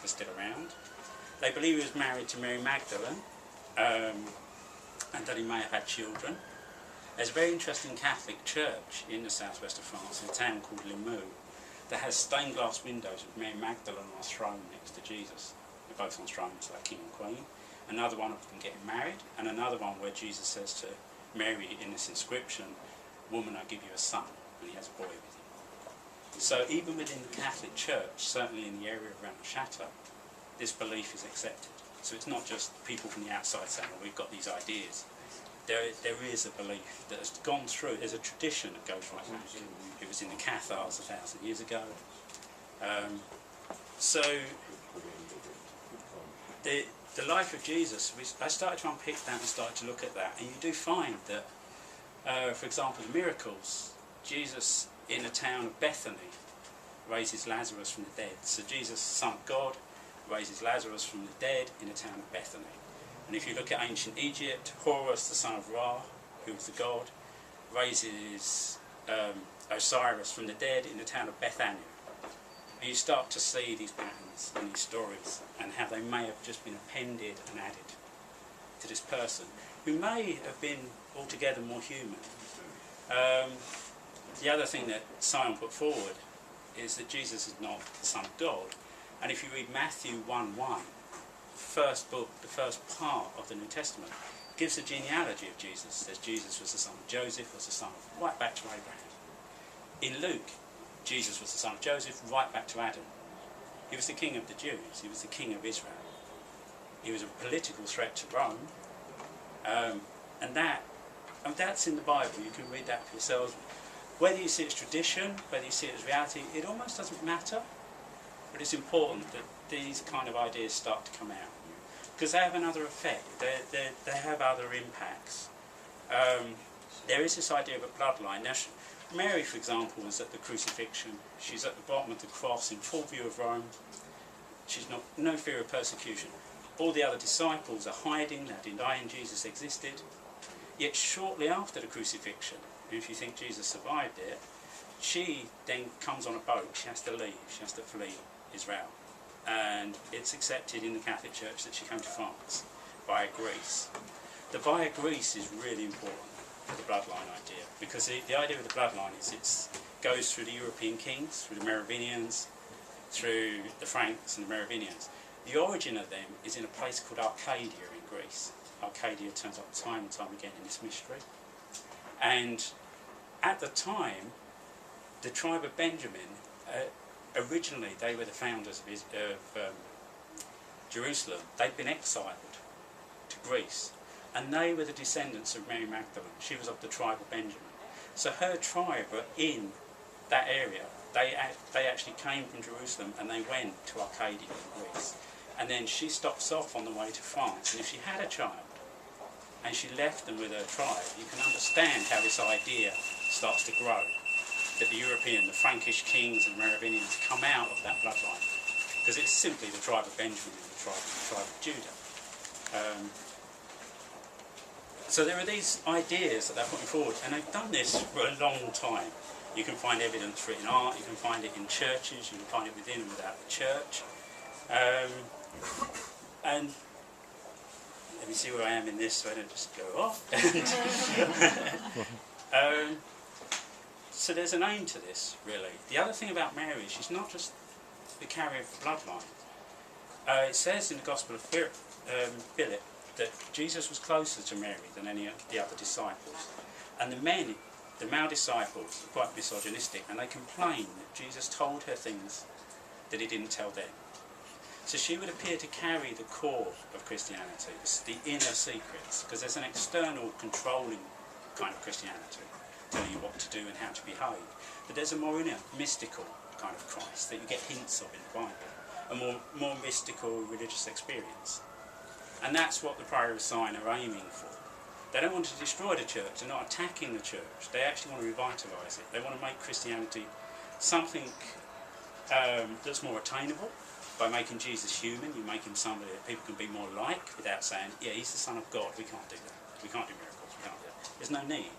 are still around. They believe he was married to Mary Magdalene, and that he may have had children. There's a very interesting Catholic church in the southwest of France, in a town called Limoux, that has stained glass windows with Mary Magdalene on a throne next to Jesus. They're both on thrones, like king and queen. Another one of them getting married, and another one where Jesus says to Mary in this inscription, "Woman, I give you a son," and he has a boy with him. So even within the Catholic Church, certainly in the area around the Chateau, this belief is accepted. So it's not just people from the outside saying, "Well, we've got these ideas." There is a belief that has gone through. There's a tradition that goes right back. It was in the Cathars 1,000 years ago. So the life of Jesus, I started to unpick that and started to look at that, and you do find that, for example, the miracles, Jesus in the town of Bethany raises Lazarus from the dead. So Jesus, Son of God, raises Lazarus from the dead in the town of Bethany. And if you look at ancient Egypt, Horus, the son of Ra, who was the god, raises Osiris from the dead in the town of Bethania. And you start to see these patterns and these stories and how they may have just been appended and added to this person, who may have been altogether more human. The other thing that Sion put forward is that Jesus is not the Son of God. And if you read Matthew 1:1, first book, the first part of the New Testament, gives the genealogy of Jesus. It says Jesus was the son of Joseph, was the son of, right back to Abraham. In Luke, Jesus was the son of Joseph, right back to Adam. He was the king of the Jews. He was the king of Israel. He was a political threat to Rome. And that's in the Bible. You can read that for yourselves. Whether you see it as tradition, whether you see it as reality, it almost doesn't matter. But it's important that these kind of ideas start to come out, because they have another effect. They have other impacts. There is this idea of a bloodline. Now, Mary, for example, was at the crucifixion. She's at the bottom of the cross in full view of Rome. She's no fear of persecution. All the other disciples are hiding, they're denying Jesus existed. Yet shortly after the crucifixion, and if you think Jesus survived it, she then comes on a boat. She has to leave. She has to flee Israel. And it's accepted in the Catholic Church that she came to France via Greece. The via Greece is really important for the bloodline idea, because the idea of the bloodline is it goes through the European kings, through the Merovingians, through the Franks and the Merovingians. The origin of them is in a place called Arcadia in Greece. Arcadia turns up time and time again in this mystery. And at the time, the tribe of Benjamin, originally they were the founders of Jerusalem. They'd been exiled to Greece, and they were the descendants of Mary Magdalene. She was of the tribe of Benjamin. So her tribe were in that area. They actually came from Jerusalem and they went to Arcadia in Greece. And then she stops off on the way to France. And if she had a child and she left them with her tribe, you can understand how this idea starts to grow. That the European, the Frankish kings and Merovingians come out of that bloodline. Because it's simply the tribe of Benjamin and the tribe of Judah. So there are these ideas that they're putting forward, and they've done this for a long time. You can find evidence for it in art, you can find it in churches, you can find it within and without the church. And let me see where I am in this so I don't just go off. So there's an aim to this, really. The other thing about Mary, she's not just the carrier of the bloodline. It says in the Gospel of Philip that Jesus was closer to Mary than any of the other disciples. And the male disciples, are quite misogynistic, and they complain that Jesus told her things that he didn't tell them. So she would appear to carry the core of Christianity, the inner secrets, because there's an external controlling kind of Christianity, telling you what to do and how to behave. But there's a more inner, mystical kind of Christ that you get hints of in the Bible, a more mystical religious experience. And that's what the Priory of Sion are aiming for. They don't want to destroy the church, they're not attacking the church, they actually want to revitalise it. They want to make Christianity something that's more attainable. By making Jesus human, you make him somebody that people can be more like without saying, yeah, he's the Son of God, we can't do that. We can't do miracles, we can't do that. There's no need.